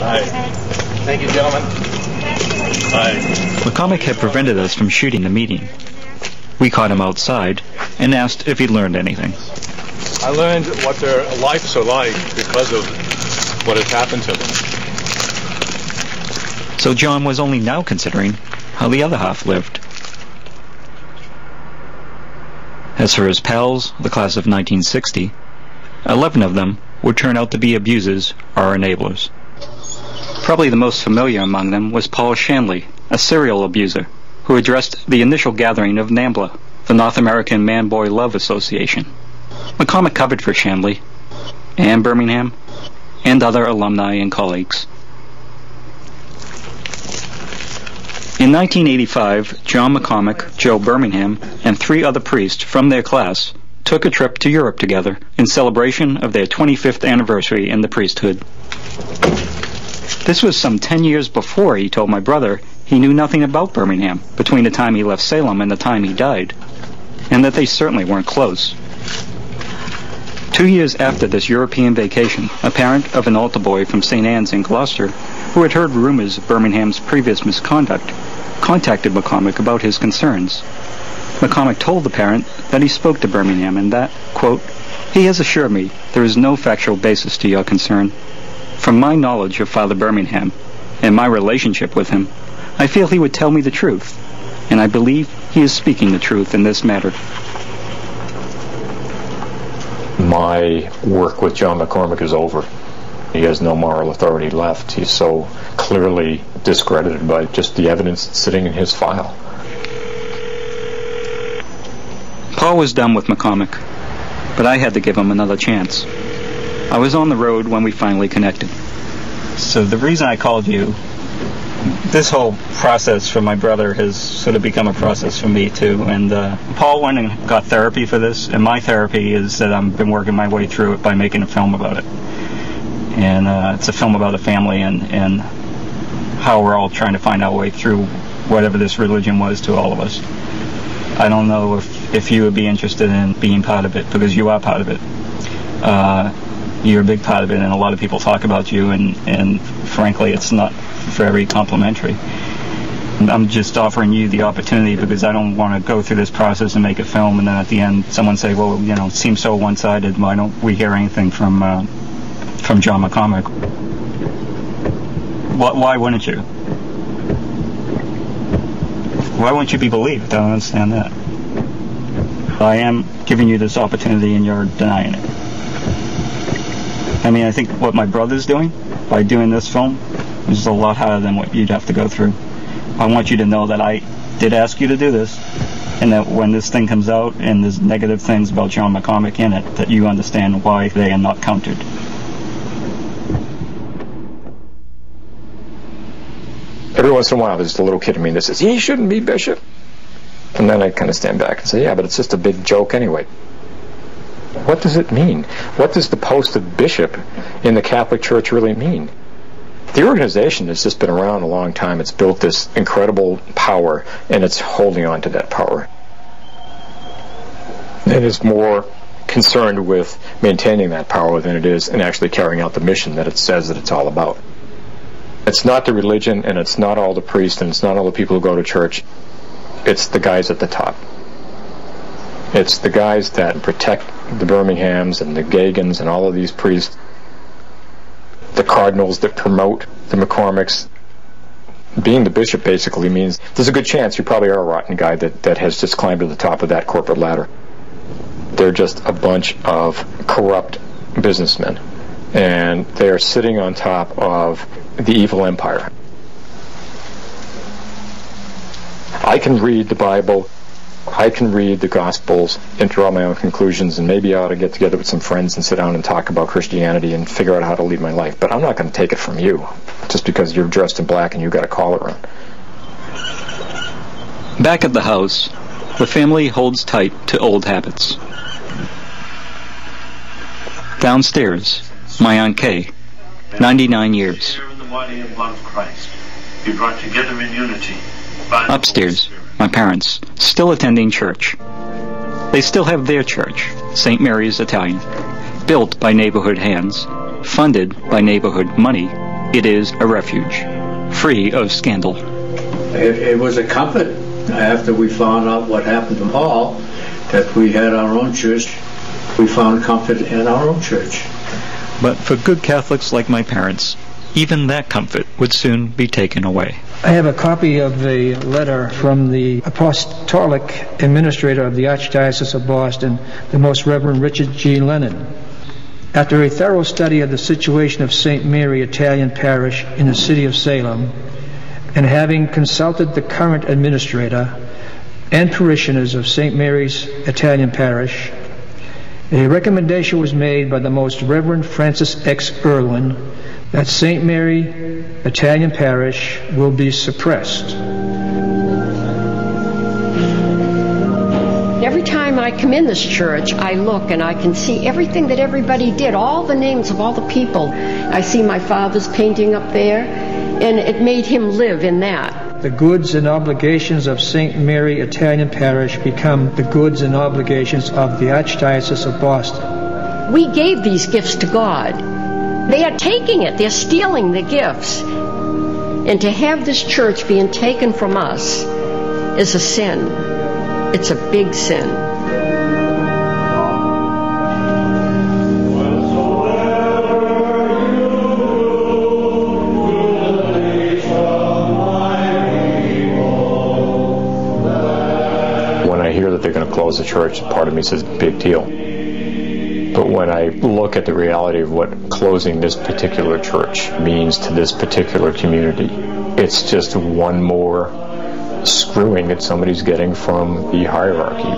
Hi. Thank you, gentlemen. Hi. McCormick had prevented us from shooting the meeting. We caught him outside and asked if he'd learned anything. I learned what their lives are like because of what has happened to them. So John was only now considering how the other half lived. As for his pals, the class of 1960, 11 of them would turn out to be abusers or enablers. Probably the most familiar among them was Paul Shanley, a serial abuser, who addressed the initial gathering of NAMBLA, the North American Man-Boy Love Association. McCormick covered for Shanley, and Birmingham, and other alumni and colleagues. In 1985, John McCormick, Joe Birmingham, and 3 other priests from their class took a trip to Europe together in celebration of their 25th anniversary in the priesthood. This was some 10 years before he told my brother he knew nothing about Birmingham between the time he left Salem and the time he died, and that they certainly weren't close. 2 years after this European vacation, a parent of an altar boy from St. Anne's in Gloucester, who had heard rumors of Birmingham's previous misconduct, contacted McCormick about his concerns. McCormick told the parent that he spoke to Birmingham and that, quote, "He has assured me there is no factual basis to your concern. From my knowledge of Father Birmingham and my relationship with him, I feel he would tell me the truth, and I believe he is speaking the truth in this matter." My work with John McCormick is over. He has no moral authority left. He's so clearly discredited by just the evidence that's sitting in his file. Paul was done with McCormick, but I had to give him another chance. I was on the road when we finally connected. So the reason I called you, this whole process for my brother has sort of become a process for me too, and Paul went and got therapy for this, and my therapy is that I've been working my way through it by making a film about it. And it's a film about a family and how we're all trying to find our way through whatever this religion was to all of us. I don't know if you would be interested in being part of it, because you are part of it. You're a big part of it, and a lot of people talk about you, and frankly, it's not very complimentary. I'm just offering you the opportunity because I don't want to go through this process and make a film, and then at the end, someone say, "Well, you know, it seems so one-sided. Why don't we hear anything from John McCormick?" Why wouldn't you? Why wouldn't you be believed? I don't understand that. I am giving you this opportunity and you're denying it. I mean, I think what my brother's doing by doing this film is a lot harder than what you'd have to go through. I want you to know that I did ask you to do this, and that when this thing comes out and there's negative things about John McCormick in it, that you understand why they are not countered. Every once in a while, there's a little kid in me that says, "He shouldn't be bishop." And then I kind of stand back and say, "Yeah, but it's just a big joke anyway." What does it mean? What does the post of bishop in the Catholic Church really mean? The organization has just been around a long time. It's built this incredible power, and it's holding on to that power. It is more concerned with maintaining that power than it is in actually carrying out the mission that it says that it's all about. It's not the religion, and it's not all the priests, and it's not all the people who go to church. It's the guys at the top. It's the guys that protect the Birminghams and the Gagans and all of these priests, the cardinals that promote the McCormicks. Being the bishop basically means there's a good chance you probably are a rotten guy that has just climbed to the top of that corporate ladder. They're just a bunch of corrupt businessmen, and they're sitting on top of the evil empire. I can read the Bible, I can read the Gospels and draw my own conclusions, and maybe I ought to get together with some friends and sit down and talk about Christianity and figure out how to lead my life. But I'm not going to take it from you just because you're dressed in black and you've got a collar on. Back at the house, the family holds tight to old habits. Downstairs, my Aunt Kay, 99 years. Upstairs, my parents, still attending church. They still have their church, St. Mary's Italian, built by neighborhood hands, funded by neighborhood money, It is a refuge, free of scandal. It was a comfort after we found out what happened to Paul, that we had our own church. We found comfort in our own church. But for good Catholics like my parents, even that comfort would soon be taken away. I have a copy of the letter from the Apostolic Administrator of the Archdiocese of Boston, the Most Reverend Richard G. Lennon. After a thorough study of the situation of St. Mary Italian Parish in the city of Salem, and having consulted the current administrator and parishioners of St. Mary's Italian Parish, a recommendation was made by the Most Reverend Francis X. Irwin that St. Mary Italian Parish will be suppressed. Every time I come in this church, I look and I can see everything that everybody did, all the names of all the people. I see my father's painting up there, and it made him live in that. The goods and obligations of St. Mary Italian Parish become the goods and obligations of the Archdiocese of Boston. We gave these gifts to God. They are taking it. They're stealing the gifts. And to have this church being taken from us is a sin. It's a big sin. When I hear that they're going to close the church, part of me says, big deal. But when I look at the reality of what closing this particular church means to this particular community, it's just one more screwing that somebody's getting from the hierarchy.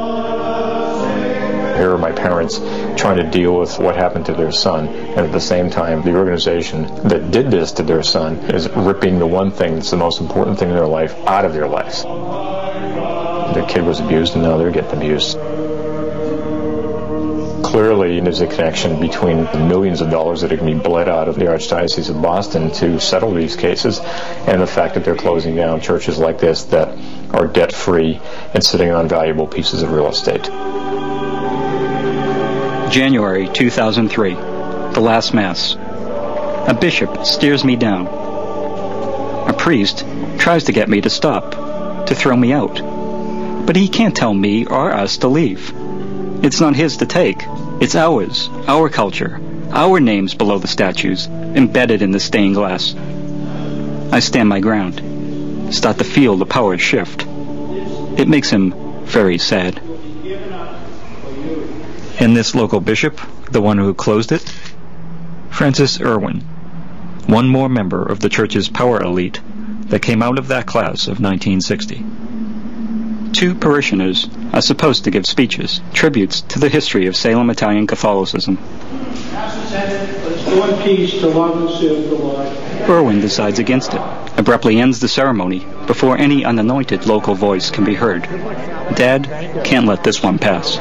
Here are my parents trying to deal with what happened to their son, and at the same time, the organization that did this to their son is ripping the one thing that's the most important thing in their life out of their lives. Their kid was abused, and now they're getting abused. Clearly, there's a connection between the millions of dollars that are going to be bled out of the Archdiocese of Boston to settle these cases and the fact that they're closing down churches like this that are debt-free and sitting on valuable pieces of real estate. January 2003, the last Mass. A bishop stares me down. A priest tries to get me to stop, to throw me out. But he can't tell me or us to leave. It's not his to take. It's ours, our culture, our names below the statues, embedded in the stained glass. I stand my ground, start to feel the power shift. It makes him very sad. And this local bishop, the one who closed it? Francis Irwin, one more member of the church's power elite that came out of that class of 1960. 2 parishioners are supposed to give speeches, tributes to the history of Salem Italian Catholicism. Irwin decides against it, abruptly ends the ceremony before any unanointed local voice can be heard. Dad can't let this one pass.